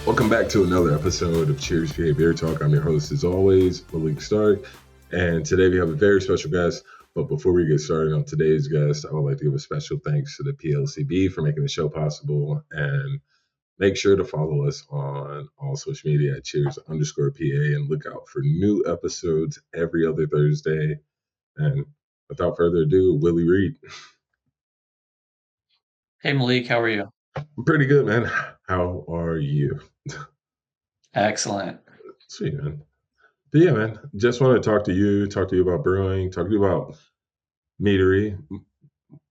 Welcome back to another episode of Cheers PA Beer Talk. I'm your host, as always, Maalik Stark, and today we have a very special guest. But before we get started on today's guest, I would like to give a special thanks to the PLCB for making the show possible, and make sure to follow us on all social media at Cheers_PA and look out for new episodes every other Thursday. And without further ado, Willie Wrede. Hey Maalik, how are you? I'm pretty good, man. How are you? Excellent. Sweet, man. But yeah, man, just want to talk to you about brewing, talk to you about meadery,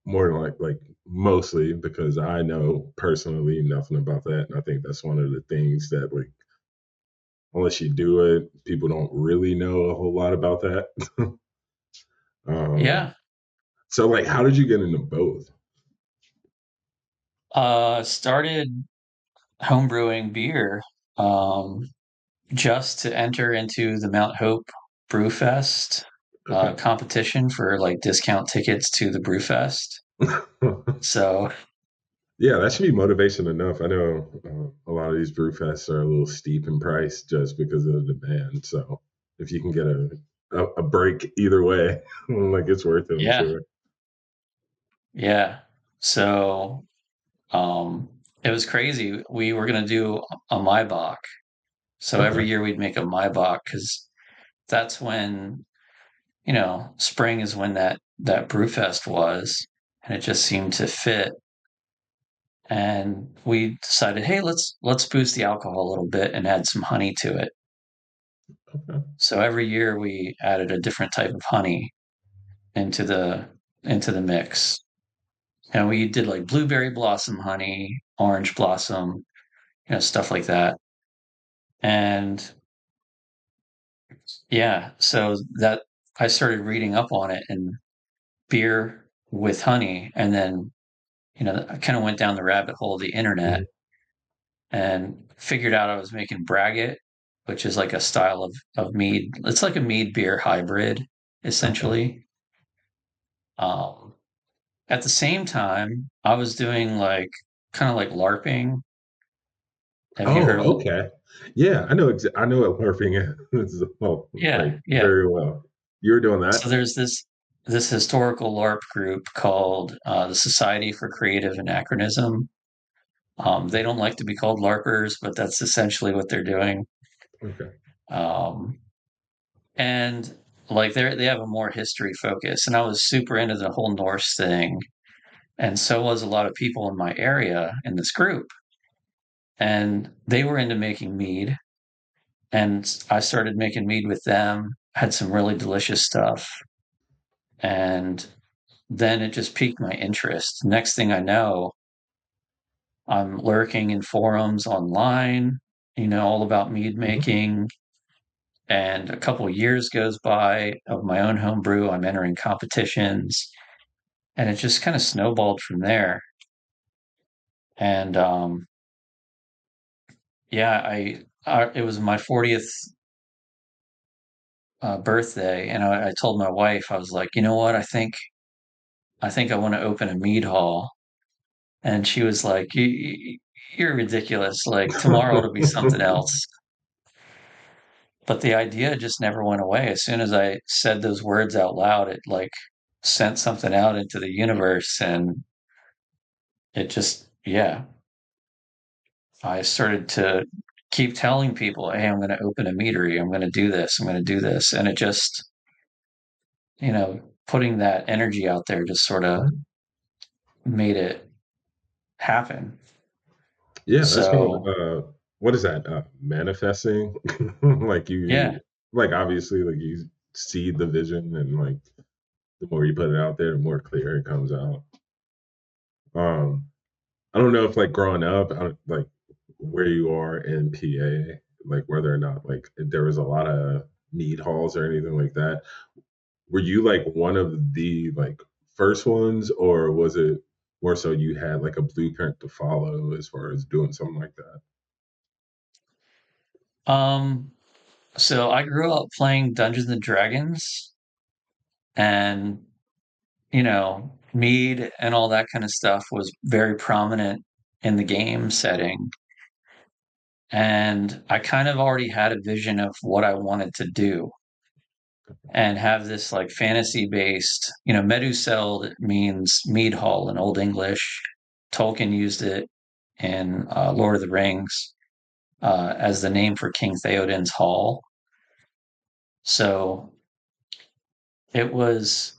more than like mostly because I know personally nothing about that, and I think that's one of the things that like unless you do it, people don't really know a whole lot about that. um, Yeah. so like, how did you get into both? Started homebrewing beer um, just to enter into the Mount Hope Brew Fest Okay. competition for like discount tickets to the Brew Fest. So Yeah, that should be motivation enough. I know a lot of these brew fests are a little steep in price just because of the demand. So if you can get a break either way, like it's worth it, I'm yeah, sure. yeah. So um, it was crazy. We were gonna do a Maibach. So every Okay. year we'd make a Maibach because that's when spring is when that brew fest was, and it just seemed to fit. And we decided, hey, let's boost the alcohol a little bit and add some honey to it. Okay. So every year we added a different type of honey into the mix. And we did like blueberry blossom honey, orange blossom, stuff like that. And yeah, so that I started reading up on it and beer with honey, and then I kind of went down the rabbit hole of the internet Mhm. and figured out I was making braggot, which is like a style of mead. It's like a mead beer hybrid, Okay. essentially. Um, at the same time, I was doing like kind of like LARPing. Have you heard Oh, of? okay. Yeah, I know. I know what LARPing is. Well, like Yeah, yeah. very well. You were doing So that. there's this historical LARP group called the Society for Creative Anachronism. They don't like to be called LARPers, but that's essentially what they're doing. Okay. Um, and like they have a more history focus, and I was super into the whole Norse thing, and so was a lot of people in my area in this group, and they were into making mead, and I started making mead with them, had some really delicious stuff, and then it just piqued my interest. Next thing I know, I'm lurking in forums online, all about mead Mhm. making. And a couple of years goes by of my own home brew. I'm entering competitions, and it just kind of snowballed from there. And yeah, it was my 40th birthday, and I told my wife, I was like, you know what, I think I want to open a mead hall. And she was like, you're ridiculous. Like tomorrow it'll be something else. But the idea just never went away. As soon as I said those words out loud, it like sent something out into the universe, and it just, yeah, I started to keep telling people, hey, I'm going to open a meadery. I'm going to do this. I'm going to do this. And it just, putting that energy out there just sort of made it happen. Yeah, that's called So, what is that? Manifesting. Like yeah. you like obviously like you see the vision and like the more you put it out there, the more clear it comes out. Um I don't know if like growing up, like where you are in PA, like whether or not like there was a lot of mead halls or anything like that. Were you like one of the like first ones, or was it more so you had like a blueprint to follow as far as doing something like that? Um, so I grew up playing Dungeons and Dragons, and, mead and all that kind of stuff was very prominent in the game setting. and I kind of already had a vision of what I wanted to do and have this like fantasy based, Meduseld means mead hall in Old English. Tolkien used it in Lord of the Rings as the name for King Theoden's hall. So it was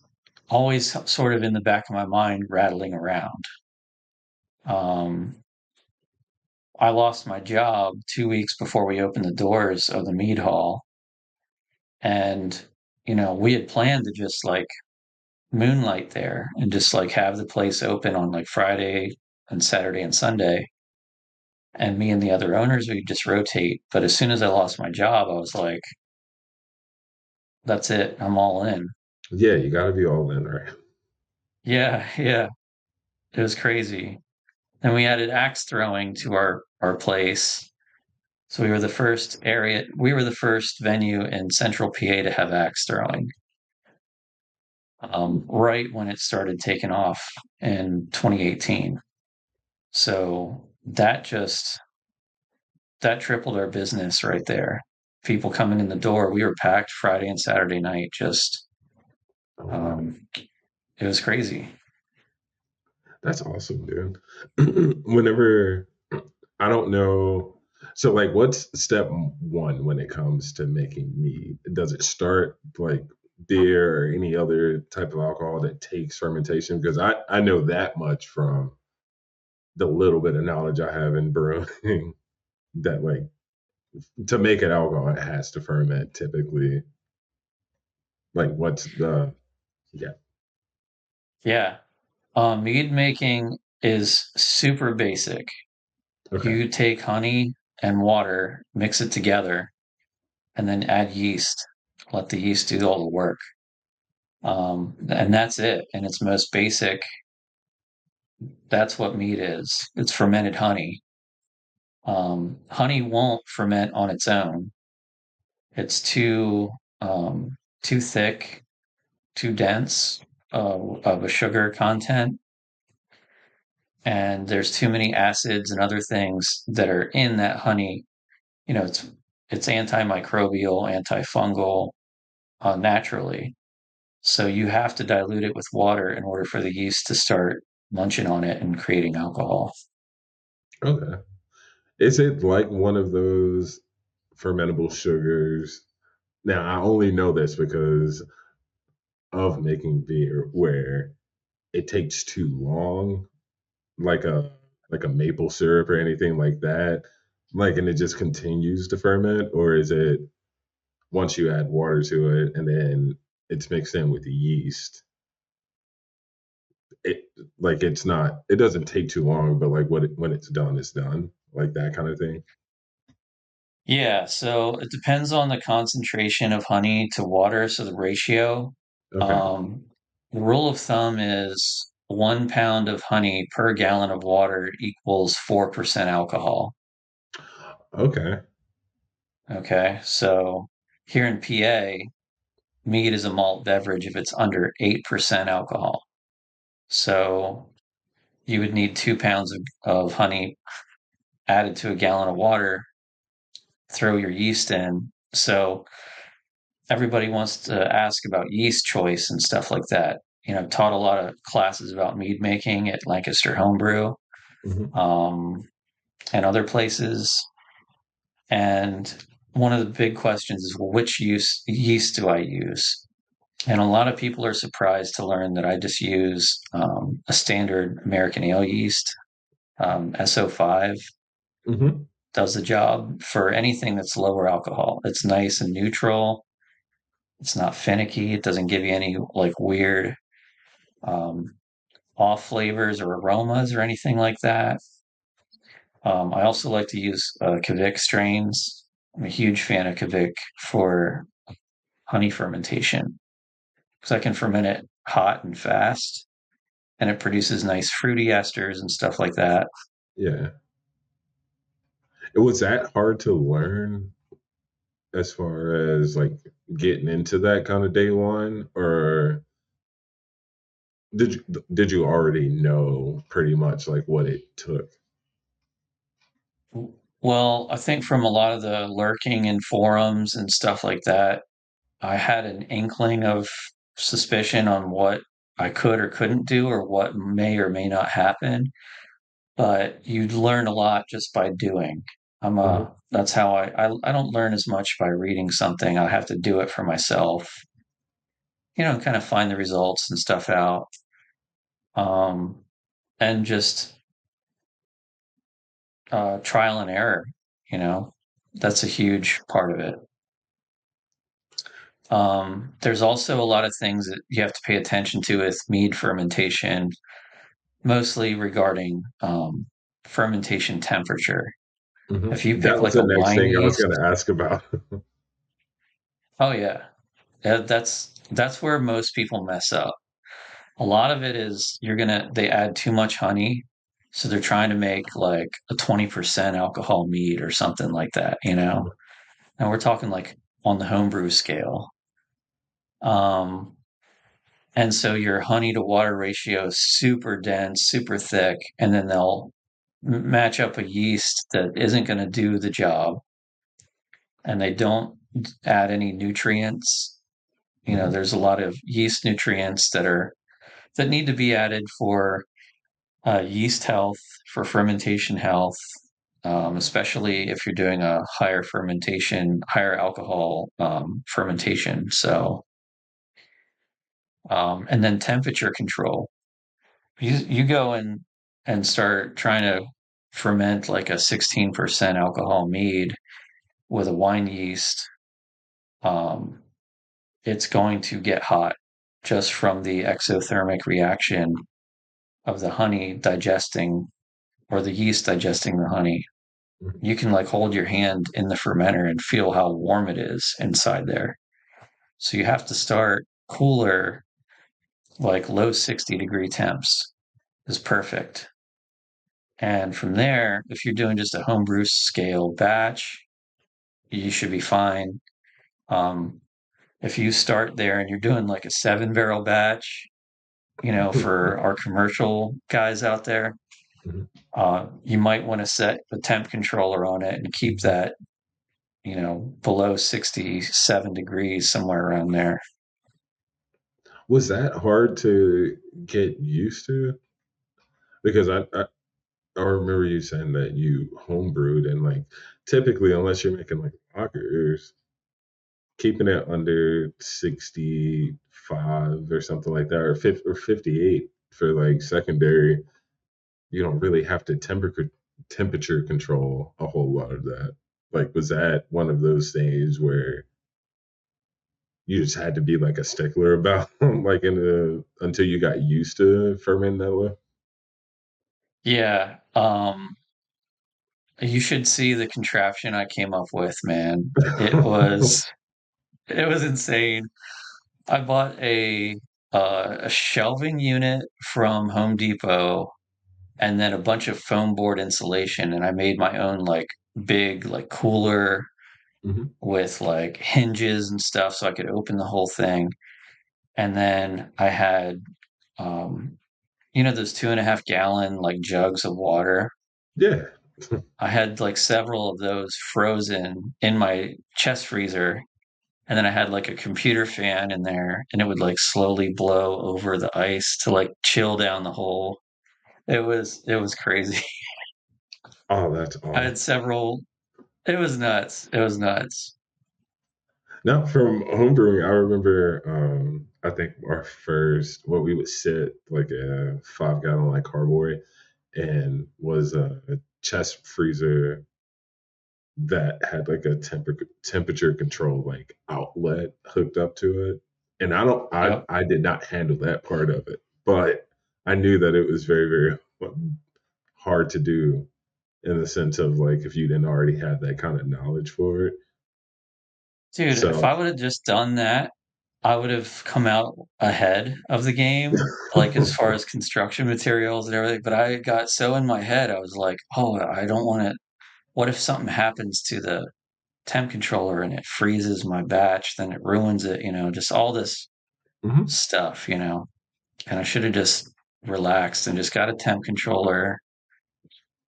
always sort of in the back of my mind, rattling around. Um, I lost my job 2 weeks before we opened the doors of the mead hall. And, we had planned to just like moonlight there and just like have the place open on like Friday and Saturday and Sunday. And me and the other owners, we just rotate. But as soon as I lost my job, I was like, that's it. I'm all in. Yeah, you got to be all in, right? Yeah, yeah. It was crazy. And we added axe throwing to our place. So we were the first venue in central PA to have axe throwing. Right when it started taking off in 2018. So that tripled our business right there. People coming in the door. We were packed Friday and Saturday night. Just Oh wow, um, it was crazy. that's awesome, dude. Whenever I don't know, so like, what's step one when it comes to making mead? Does it start like beer or any other type of alcohol that takes fermentation? Because I know that much from the little bit of knowledge I have in brewing that like to make an alcohol, it has to ferment typically. Like, what's the yeah? Yeah. Mead making is super basic. Okay, You take honey and water, mix it together, and then add yeast. Let the yeast do all the work. And that's it. In its most basic, that's what mead is. It's fermented honey. Honey won't ferment on its own. It's too thick, too dense of a sugar content, and there's too many acids and other things that are in that honey. It's antimicrobial, antifungal, naturally. So you have to dilute it with water in order for the yeast to start munching on it and creating alcohol. okay. Is it like one of those fermentable sugars? Now I only know this because of making beer, where it takes too long, like a maple syrup or anything like that, like, and it just continues to ferment, or is it once you add water to it and then it's mixed in with the yeast, it like it's not, it doesn't take too long, but like when it's done, like that kind of thing. Yeah, so it depends on the concentration of honey to water, so the ratio. Okay. Um, the rule of thumb is 1 pound of honey per gallon of water equals 4% alcohol. Okay. Okay, so here in PA, mead is a malt beverage if it's under 8% alcohol. So you would need 2 pounds of honey added to a gallon of water, throw your yeast in. So everybody wants to ask about yeast choice and stuff like that. I've taught a lot of classes about mead making at Lancaster Homebrew, Hmm. um, and other places. And one of the big questions is, well, which yeast do I use? And a lot of people are surprised to learn that I just use a standard American ale yeast. SO5 Hmm. does the job for anything that's lower alcohol. It's nice and neutral. It's not finicky. It doesn't give you any like weird um, off flavors or aromas or anything like that. I also like to use Kavik strains. I'm a huge fan of Kavik for honey fermentation because I can ferment it hot and fast, and it produces nice fruity esters and stuff like that. Yeah. It was that hard to learn as far as like getting into that kind of day one, or did you already know pretty much like what it took? Well, I think from a lot of the lurking in forums and stuff like that, I had an inkling of suspicion on what I could or couldn't do or what may or may not happen. But you learn a lot just by doing. Hmm. That's how I don't learn as much by reading something. I have to do it for myself, kind of find the results and stuff out. Um, and just trial and error, you know, that's a huge part of it. There's also a lot of things that you have to pay attention to with mead fermentation, mostly regarding fermentation temperature. Hmm. If you That pick was like a the next wine thing I was yeast, going to ask about. oh yeah, that's where most people mess up. A lot of it is they add too much honey, so they're trying to make like a 20% alcohol mead or something like that, Mhm. And we're talking like on the homebrew scale. Um, and so your honey to water ratio is super dense, super thick, and then they'll match up a yeast that isn't going to do the job, and they don't add any nutrients. Hmm. There's a lot of yeast nutrients that need to be added for yeast health, for fermentation health, especially if you're doing a higher fermentation, higher alcohol fermentation. So, and then temperature control. You go and start trying to ferment like a 16% alcohol mead with a wine yeast. Um, it's going to get hot just from the exothermic reaction of the honey digesting or the yeast digesting the honey. Hmm. You can like hold your hand in the fermenter and feel how warm it is inside there. So you have to start cooler, like low 60-degree temps is perfect. And from there, if you're doing just a homebrew scale batch, you should be fine. Um, if you start there and you're doing like a 7 barrel batch, for our commercial guys out there, Hmm. you might want to set a temp controller on it and keep that, below 67 degrees, somewhere around there. Was that hard to get used to? Because I remember you saying that you homebrewed and like typically, unless you're making like lagers, keeping it under 65 or something like that, or 50 or 58 for like secondary, you don't really have to temperature control a whole lot of that. Like, was that one of those things where you just had to be like a stickler about like in the until you got used to fermenting that way? Yeah. You should see the contraption I came up with, man. It was insane. I bought a shelving unit from Home Depot and then a bunch of foam board insulation, and I made my own like big like cooler Hmm. with like hinges and stuff so I could open the whole thing. And then I had um those 2.5 gallon like jugs of water. Yeah. I had like several of those frozen in my chest freezer. And then I had like a computer fan in there and it would like slowly blow over the ice to like chill down the hole. It was crazy. Oh, that's I awesome. had several. It was nuts. It was nuts. Now from homebrewing, I remember I think our first what we would sit like a 5 gallon like carboy and was a chest freezer that had like a temperature control like outlet hooked up to it. And I don't I Yep. I did not handle that part of it, but I knew that it was very, very hard to do in the sense of like if you didn't already have that kind of knowledge for it. Dude, if So I would have just done that, I would have come out ahead of the game, like as far as construction materials and everything. But I got so in my head, I was like, oh, I don't want to. What if something happens to the temp controller and it freezes my batch? Then it ruins it, just all this Mhm. stuff. And I should have just relaxed and just got a temp controller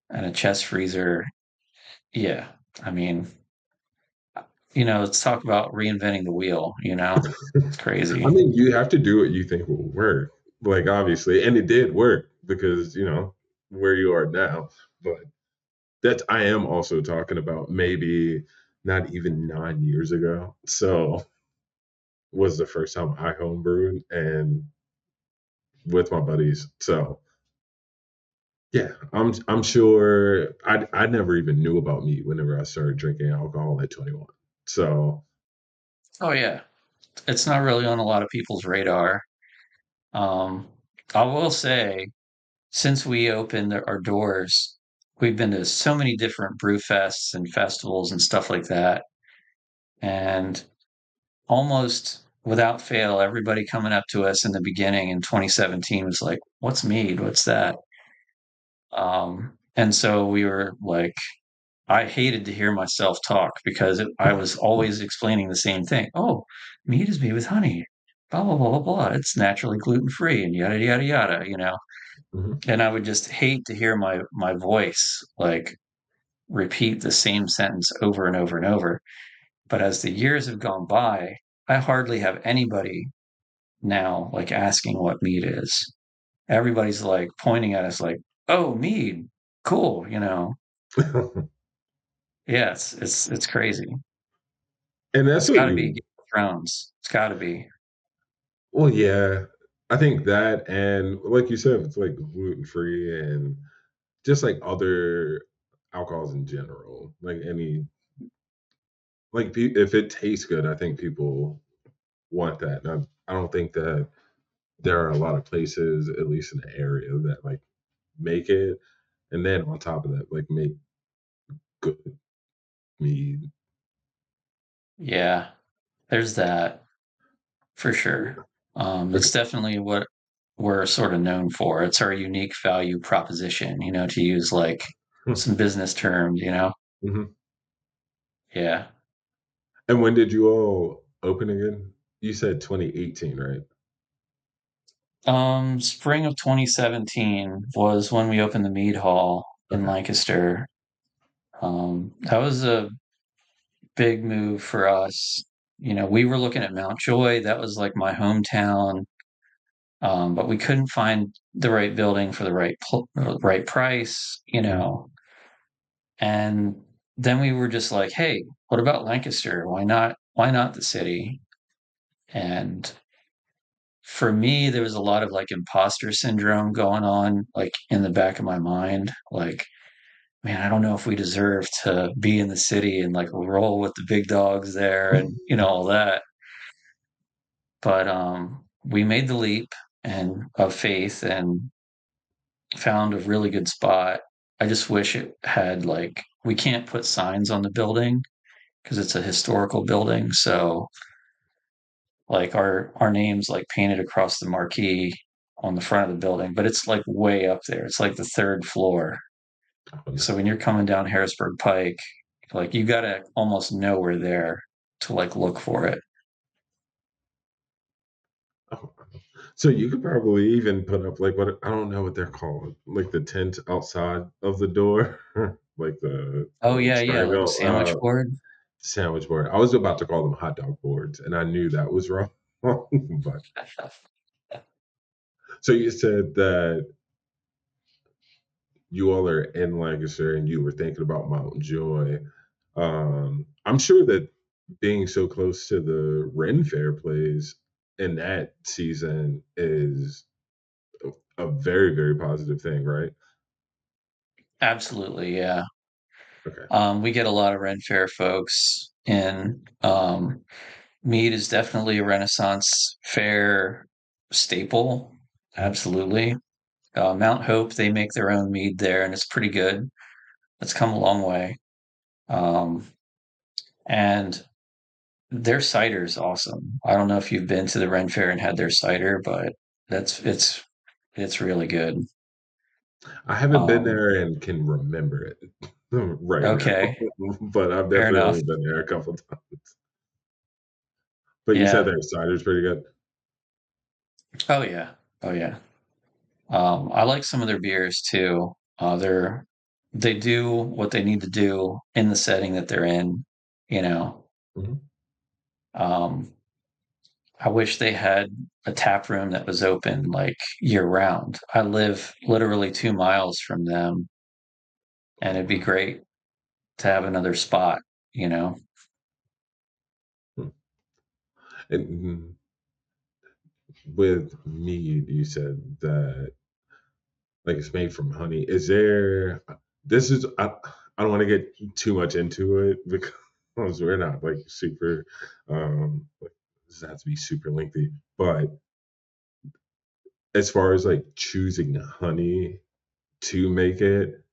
and a chest freezer Yeah. I mean, let's talk about reinventing the wheel, It's I crazy. mean, you have to do what you think will work. Like obviously, and it did work because where you are now. But that I am also talking about maybe not even 9 years ago. So was the first time I homebrewed and with my buddies. So yeah, I'm sure I never even knew about meat whenever I started drinking alcohol at 21. So Oh yeah. It's not really on a lot of people's radar. Um, I will say, since we opened our doors, we've been to so many different brew fests and festivals and stuff like that. And almost without fail, everybody coming up to us in the beginning in 2017 was like, "What's mead? What's that?" And so we were like, I hated to hear myself talk because I was always explaining the same thing. Oh, mead is made with honey, blah, blah, blah, blah, blah. It's naturally gluten free and yada, yada, yada. mhm. And I would just hate to hear my voice like repeat the same sentence over and over and over. But as the years have gone by, I hardly have anybody now like asking what mead is. Everybody's like pointing at us like, "Oh, mead, cool." Yeah, it's crazy. And that's It's what got to be you. Game of Thrones. It's got to be. Well, yeah, I think that, and like you said, it's like gluten free and just like other alcohols in general. Like any, like if it tastes good, I think people want that. And I don't think that there are a lot of places, at least in the area, that like make it, and then on top of that, like make good mead. Yeah, there's that for sure. Okay. It's definitely what we're sort of known for. It's our unique value proposition, to use like some business terms. Mhm. Yeah. And when did you all open again? You said 2018, right? Spring of 2017 was when we opened the Mead Hall in Okay. Lancaster. That was a big move for us. We were looking at Mountjoy. That was like my hometown. But we couldn't find the right building for the right price, Mhm. and then we were just like, hey, what about Lancaster? Why not the city? And for me, there was a lot of like imposter syndrome going on, like in the back of my mind, like, man, I don't know if we deserve to be in the city and like roll with the big dogs there and all that. But we made the leap and of faith and found a really good spot. I just wish it had like we can't put signs on the building because it's a historical building. So like our name's like painted across the marquee on the front of the building, but it's like way up there. It's like the third floor. Oh, So when nice. you're coming down Harrisburg Pike, like you gotta almost know we're there to like look for it. Oh, so you could probably even put up like what I don't know what they're called, like the tent outside of the door, like Oh the yeah, yeah, like a triangle sandwich board. sandwich board. I was about to call them hot dog boards, and I knew that was wrong. But so you said that you all are in Lancaster and you were thinking about Mount Joy. I'm sure that being so close to the Ren Fair plays in that season is a very, very positive thing, right? Absolutely, yeah. Okay. We get a lot of Ren Fair folks in. Mead is definitely a Renaissance fair staple. Absolutely. Mount Hope, they make their own mead there, and it's pretty good. It's come a long way. Um, and their cider is awesome. I don't know if you've been to the Ren Fair and had their cider, but that's it's really good. I haven't been Um, there and can remember it right now, okay, but I've fair definitely enough. only been there a couple times. But you said Yeah. their cider's pretty good. Oh yeah. Oh yeah. I like some of their beers too. They're they do what they need to do in the setting that they're in, you know. Mhm. Um, I wish they had a tap room that was open like year round. I live literally 2 miles from them, and Oh, it'd be wow. great to have another spot, you know. Hmm. And with mead, you said that like it's made from honey. Is there? This is I don't want to get too much into it because we're not like super. Like, this has to be super lengthy. But as far as like choosing honey to make it,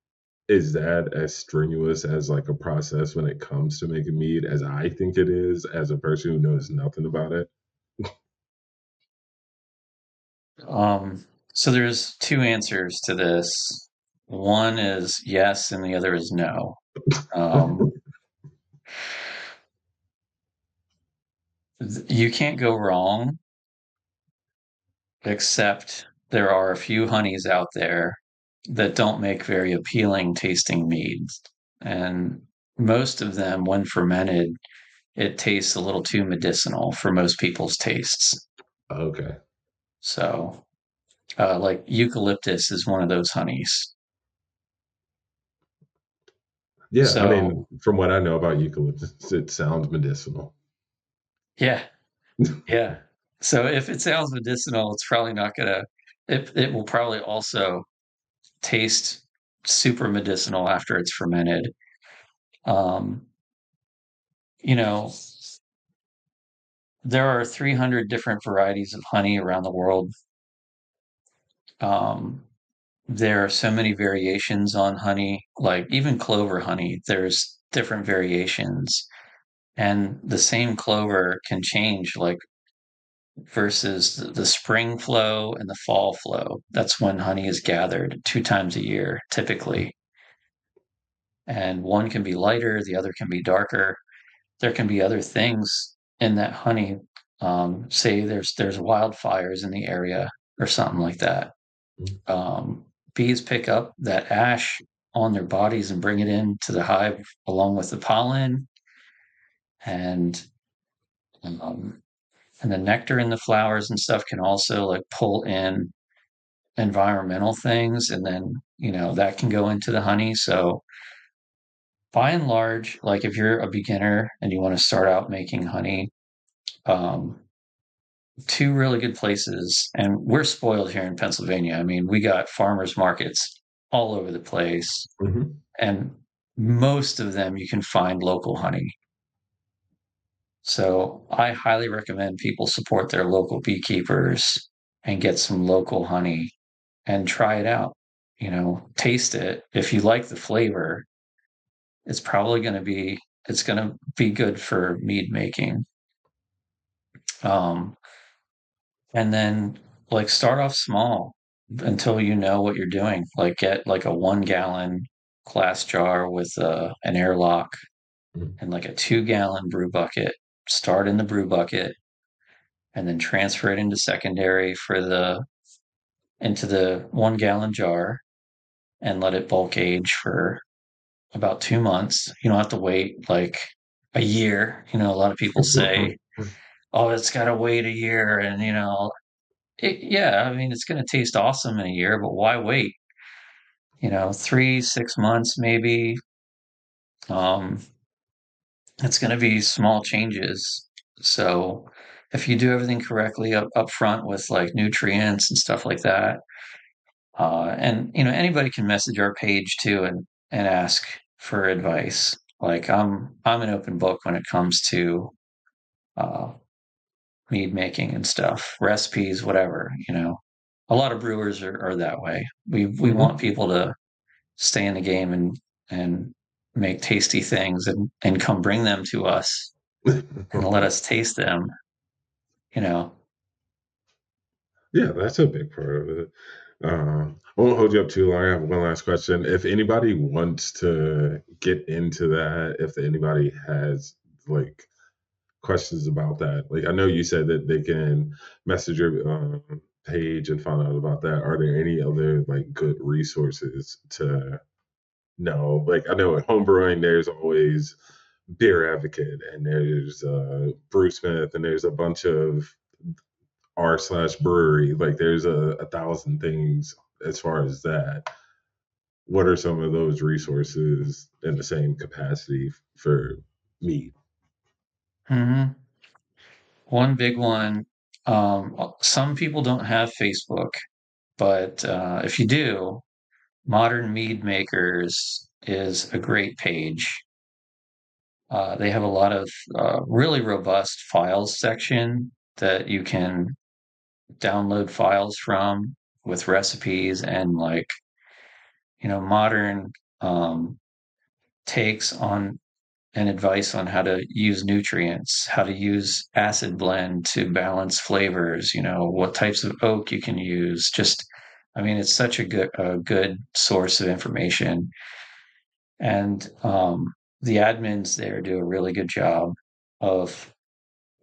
is that as strenuous as like a process when it comes to making mead as I think it is as a person who knows nothing about it? Um, so there's two answers to this. One is yes, and the other is no. Um, you can't go wrong, except there are a few honeys out there that don't make very appealing tasting meads. And most of them, when fermented, it tastes a little too medicinal for most people's tastes. Okay. So, like eucalyptus is one of those honeys. Yeah, I mean, So, from what I know about eucalyptus, it sounds medicinal. yeah, yeah. So if it sounds medicinal, it's probably not gonna. It will probably also taste super medicinal after it's fermented. Um, you know, there are 300 different varieties of honey around the world. Um, there are so many variations on honey, like even clover honey, there's different variations. And the same clover can change, like versus the spring flow and the fall flow. That's when honey is gathered 2 times a year, typically. And one can be lighter, the other can be darker. There can be other things in that honey. Say there's wildfires in the area or something like that. Um, Bees pick up that ash on their bodies and bring it into the hive along with the pollen and um, and the nectar in the flowers and stuff can also like pull in environmental things, and then that can go into the honey. So by and large, like if you're a beginner and you want to start out making honey, um, two really good places, and we're spoiled here in Pennsylvania. I mean, we got farmers markets all over the place, Mhm. and most of them you can find local honey. So I highly recommend people support their local beekeepers and get some local honey and try it out. Taste it. If you like the flavor, it's probably going to be good for mead making. Um, and then like start off small until you know what you're doing. Like get like a 1 gallon glass jar with an airlock Mhm. and like a 2 gallon brew bucket. Start in the brew bucket and then transfer it into secondary for the into the 1 gallon jar and let it bulk age for about 2 months. You don't have to wait like a year. A lot of people say, "Oh, it's got to wait a year," and yeah, I mean, it's going to taste awesome in a year, but why wait? 3, 6 months maybe. Um, it's going to be small changes. So if you do everything correctly up front with like nutrients and stuff like that, and anybody can message our page too and ask for advice. Like I'm an open book when it comes to uh, mead making and stuff, recipes, whatever. A lot of brewers are that way. We want Mhm. people to stay in the game and make tasty things and come bring them to us and let us taste them. You know, Yeah, that's a big part of it. I won't hold you up too long. I have one last question. If anybody wants to get into that, if anybody has like questions about that, like I know you said that they can message your page and find out about that. Are there any other like good resources to No, like I know at homebrewing, there's always Beer Advocate, and there's Brew Smith, and there's a bunch of r/brewery. Like there's a thousand things as far as that. What are some of those resources in the same capacity for mead? Hmm. One big one. Some people don't have Facebook, but if you do, Modern Mead Makers is a great page. They have a lot of really robust files section that you can download files from with recipes and like, modern um, takes on and advice on how to use nutrients, how to use acid blend to balance flavors, what types of oak you can use. Just, I mean, it's such a good source of information. And the admins there do a really good job of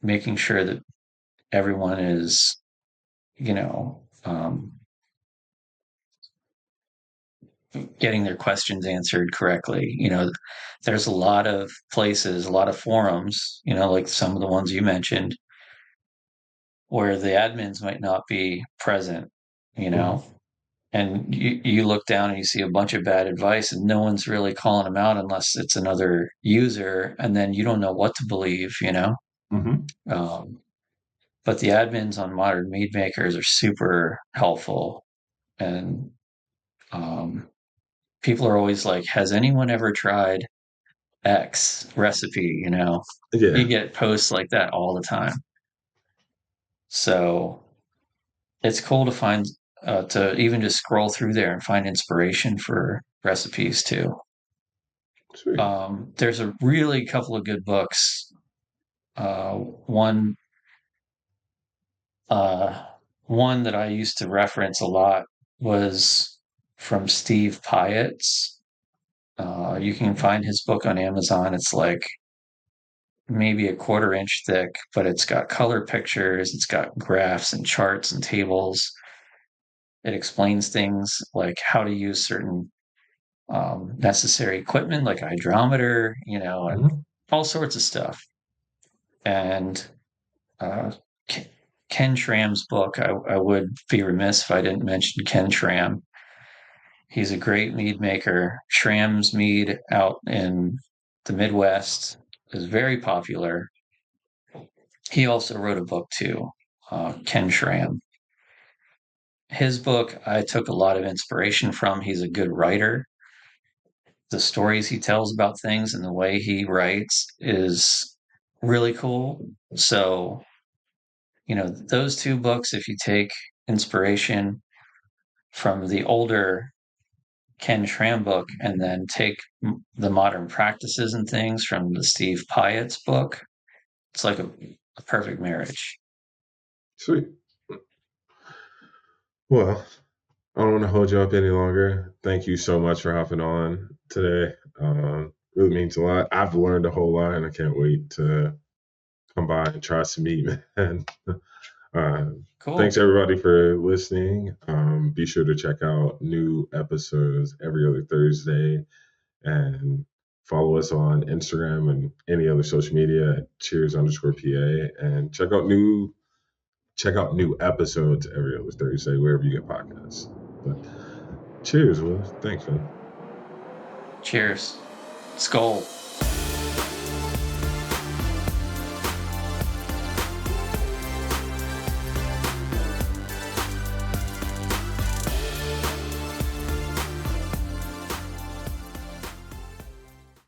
making sure that everyone is, you know, um, getting their questions answered correctly. There's a lot of places, a lot of forums, like some of the ones you mentioned, where the admins might not be present, you Mm-hmm. know, and you look down and you see a bunch of bad advice and no one's really calling them out unless it's another user, and then you don't know what to believe. Mm-hmm. Um, but the admins on Modern Mead Makers are super helpful, and um, people are always like, "Has anyone ever tried X recipe?" You Yeah, get posts like that all the time. So it's cool to find to even just scroll through there and find inspiration for recipes too. sweet. There's a really couple of good books. One uh, one that I used to reference a lot was from Steve Pyatt's. You can find his book on Amazon. It's like maybe a quarter-inch thick, but it's got color pictures, it's got graphs and charts and tables. It explains things like how to use certain necessary equipment, like a hydrometer, and Mm-hmm. all sorts of stuff. And uh, Ken Schramm's book, I would be remiss if I didn't mention Ken Schramm. He's a great mead maker. Schramm's mead out in the Midwest is very popular. He also wrote a book too, Ken Schramm. His book, I took a lot of inspiration from. He's a good writer. The stories he tells about things and the way he writes is really cool. So, those two books, if you take inspiration from the older Ken Schramm book and then take the modern practices and things from the Steve Pyatt's book, it's like a perfect marriage. Sweet. Well, I don't want to hold you up any longer. Thank you so much for hopping on today. Really means a lot. I've learned a whole lot, and I can't wait to come by and try some meat, man. Uh, Thanks Cool. everybody for listening. Be sure to check out new episodes every other Thursday, and follow us on Instagram and any other social media at cheers_PA, and check out new episodes every other Thursday wherever you get podcasts. But cheers, Will. Thanks, man. Cheers. Skull.